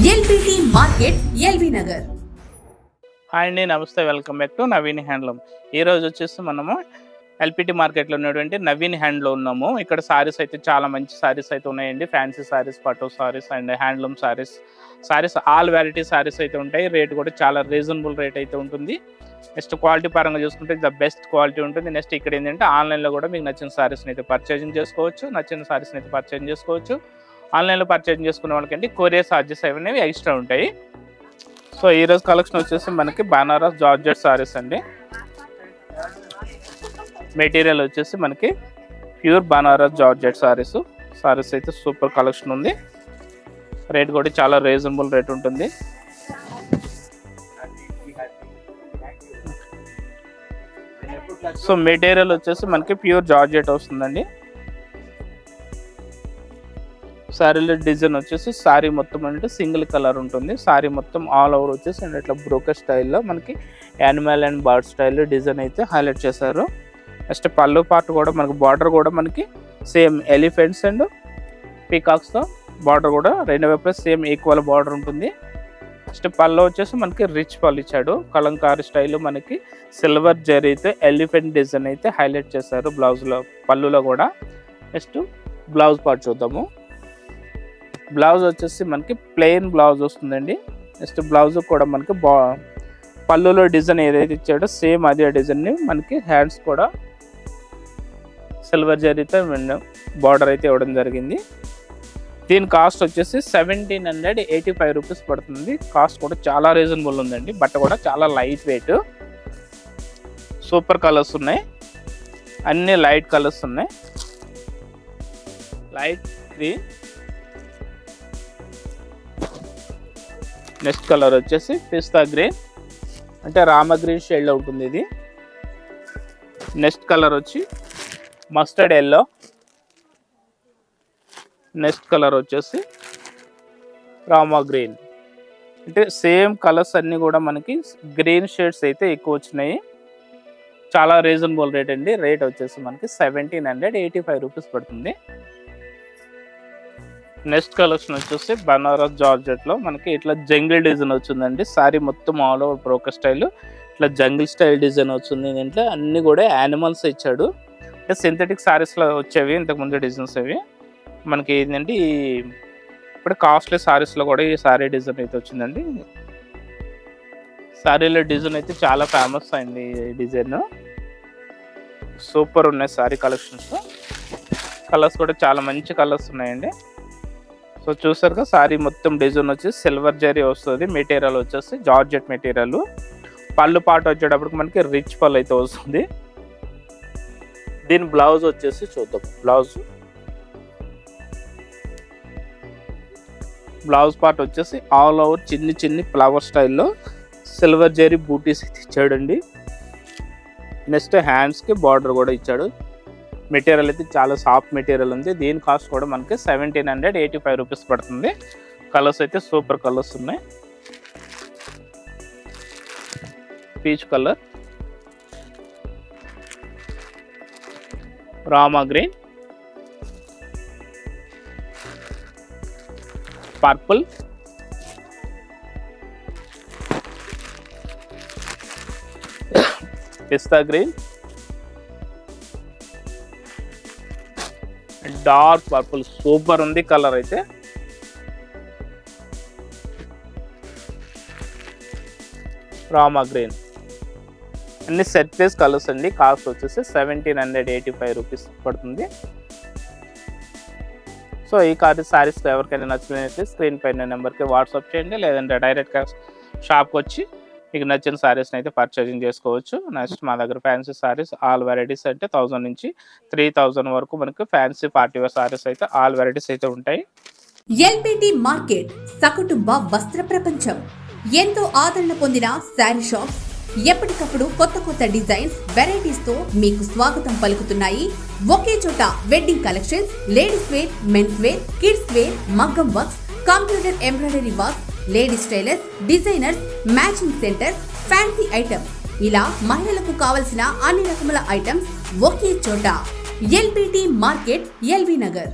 LBT market LB Nagar. Hi అండి, నమస్తే, welcome back to Naveen handloom. ఈరోజు వచ్చేసి మనము ఎల్పిటి మార్కెట్లో ఉన్నటువంటి నవీన్ హ్యాండ్లో ఉన్నాము. ఇక్కడ సారీస్ అయితే చాలా మంచి సారీస్ అయితే ఉన్నాయండి. ఫ్యాన్సీ సారీస్, పట్టు saris and handloom saris all variety saris అయితే ఉంటాయి. రేట్ కూడా చాలా రీజనబుల్ రేట్ అయితే ఉంటుంది. నెక్స్ట్ క్వాలిటీ పరంగా చూసుకుంటే ద బెస్ట్ క్వాలిటీ ఉంటుంది. నెక్స్ట్ ఇక్కడ ఏంటంటే ఆన్లైన్లో కూడా మీకు నచ్చిన సారీస్ని అయితే పర్చేజింగ్ చేసుకోవచ్చు. ఆన్లైన్లో పర్చేజింగ్ చేసుకునే వాళ్ళకంటే కొరియర్ ఛార్జెస్ అనేవి ఎక్స్ట్రా ఉంటాయి. సో ఈరోజు కలెక్షన్ వచ్చేసి మనకి బనారస్ జార్జెట్ సారీస్ అండి. మెటీరియల్ వచ్చేసి మనకి ప్యూర్ బనారస్ జార్జెట్ సారీస్ అయితే సూపర్ కలెక్షన్ ఉంది. రేట్ కూడా చాలా రీజనబుల్ రేట్ ఉంటుంది. సో మెటీరియల్ వచ్చేసి మనకి ప్యూర్ జార్జెట్ వస్తుందండి. శారీలో డిజైన్ వచ్చేసి శారీ మొత్తం అంటే సింగిల్ కలర్ ఉంటుంది. శారీ మొత్తం ఆల్ ఓవర్ వచ్చేసి అండ్ ఇట్లా బ్రోకెట్ స్టైల్లో మనకి యానిమల్ అండ్ బర్డ్ స్టైల్లో డిజైన్ అయితే హైలైట్ చేశారు. నెక్స్ట్ పళ్ళు పార్ట్ కూడా మనకి బార్డర్ కూడా మనకి సేమ్ ఎలిఫెంట్స్ అండ్ పీకాక్స్తో బార్డర్ కూడా రెండు వైపులా సేమ్ ఈక్వల్ బార్డర్ ఉంటుంది. నెక్స్ట్ పళ్ళు వచ్చేసి మనకి రిచ్ పళ్ళు ఇచ్చాడు. కలంకారీ స్టైల్లో మనకి సిల్వర్ జరీతో ఎలిఫెంట్ డిజైన్ అయితే హైలైట్ చేశారు బ్లౌజ్లో, పళ్ళులో కూడా. నెక్స్ట్ బ్లౌజ్ పార్ట్ చూద్దాము. బ్లౌజ్ వచ్చేసి మనకి ప్లెయిన్ బ్లౌజ్ వస్తుందండి. నెక్స్ట్ బ్లౌజ్ కూడా మనకి పళ్ళులో డిజైన్ ఏదైతే ఇచ్చాడో సేమ్ అదే డిజైన్ని మనకి హ్యాండ్స్ కూడా సిల్వర్ జరీతో బార్డర్ అయితే ఇవ్వడం జరిగింది. దీని కాస్ట్ వచ్చేసి 1785 రూపీస్ పడుతుంది. కాస్ట్ కూడా చాలా రీజనబుల్ ఉందండి. బట్ట కూడా చాలా లైట్ వెయిట్, సూపర్ కలర్స్ ఉన్నాయి. అన్ని లైట్ కలర్స్ ఉన్నాయి. లైట్ గ్రీన్, నెక్స్ట్ కలర్ వచ్చేసి పిస్తా గ్రీన్ అంటే రామ గ్రీన్ షేడ్లో ఉంటుంది ఇది. నెక్స్ట్ కలర్ వచ్చి మస్టర్డ్ ఎల్లో, నెక్స్ట్ కలర్ వచ్చేసి రామా గ్రీన్. అంటే సేమ్ కలర్స్ అన్నీ కూడా మనకి గ్రీన్ షేడ్స్ అయితే ఎక్కువ వచ్చినాయి. చాలా రీజనబుల్ రేట్ అండి. రేట్ వచ్చేసి మనకి 1785 రూపీస్ పడుతుంది. నెక్స్ట్ కలెక్షన్ వచ్చేసి బనారస్ జార్జెట్లో మనకి ఇట్లా జంగిల్ డిజైన్ వచ్చిందండి. సారీ మొత్తం ఆల్ ఓవర్ బ్రోకెట్ స్టైల్ ఇట్లా జంగిల్ స్టైల్ డిజైన్ వచ్చింది. దీంట్లో అన్నీ కూడా యానిమల్స్ ఇచ్చాడు. అంటే సింథటిక్ సారీస్లో వచ్చేవి ఇంతకుముందు డిజైన్స్ అవి మనకి ఏంటంటే ఇప్పుడు కాస్ట్లీ సారీస్లో కూడా ఈ సారీ డిజైన్ అయితే వచ్చిందండి. సారీలో డిజైన్ అయితే చాలా ఫేమస్ అయింది. ఈ డిజైన్ సూపర్ ఉన్నాయి. సారీ కలెక్షన్స్ కలర్స్ కూడా చాలా మంచి కలర్స్ ఉన్నాయండి. సో చూసారుగా సారీ మొత్తం డిజైన్ వచ్చేసి సిల్వర్ జరీ వస్తుంది. మెటీరియల్ వచ్చేసి జార్జెట్ మెటీరియల్. పళ్ళు పాట వచ్చేటప్పటికి మనకి రిచ్ పళ్ళు అయితే వస్తుంది. దీని బ్లౌజ్ వచ్చేసి చూద్దాం. బ్లౌజ్ పార్ట్ వచ్చేసి ఆల్ ఓవర్ చిన్ని ఫ్లవర్ స్టైల్లో సిల్వర్ జరీ బూటీస్ అయితే ఇచ్చాడండి. నెక్స్ట్ హ్యాండ్స్కి బార్డర్ కూడా ఇచ్చాడు. మెటీరియల్ అయితే చాలా సాఫ్ట్ మెటీరియల్ ఉంది. దీని కాస్ట్ కూడా మనకి 1785 రూపీస్ పడుతుంది. కలర్స్ అయితే సూపర్ కలర్స్ ఉన్నాయి. Peach colour, Rama green, purple, pista green, dark purple. Super ఉంది కలర్ అయితే. రామా గ్రీన్. అన్ని సెట్ వైస్ కలర్స్ అండి. కాస్ట్ వచ్చేసి 1785 రూపీస్ పడుతుంది. సో ఈ సారీస్ ఎవరికైనా నచ్చినట్లయితే స్క్రీన్ పైన నెంబర్కి వాట్సాప్ చేయండి, లేదంటే డైరెక్ట్గా షాప్కి వచ్చి మీకు నచ్చిన సారీస్ని అయితే పర్చేజింగ్ చేసుకోవచ్చు. నెక్స్ట్ మా దగ్గర ఫ్యాన్సీ సారీస్ ఆల్ వెరైటీస్ అంటే 1000 నుంచి 3000 వరకు మనకి ఫ్యాన్సీ పార్టీ వేర్ సారీస్ అయితే ఆల్ వెరైటీస్ అయితే ఉంటాయి. ఎల్బిటి మార్కెట్ సకుటుంబ వస్త్ర ప్రపంచం. ఎంతో ఆదరణ పొందిన శారీ షాప్స్ ఎప్పటికప్పుడు కొత్త డిజైన్స్, వెరైటీస్ తో మీకు స్వాగతం పలుకుతున్నాయి. ఒకే చోట wedding collections, ladies wear, men's wear, kids wear, maggam works, computer embroidery work, ladies tailors, designers, matching centre, fancy items, ఇలా మహిళలకు కావలసిన అన్ని రకముల ఐటమ్స్ ఒకే చోట. LBT market LB Nagar.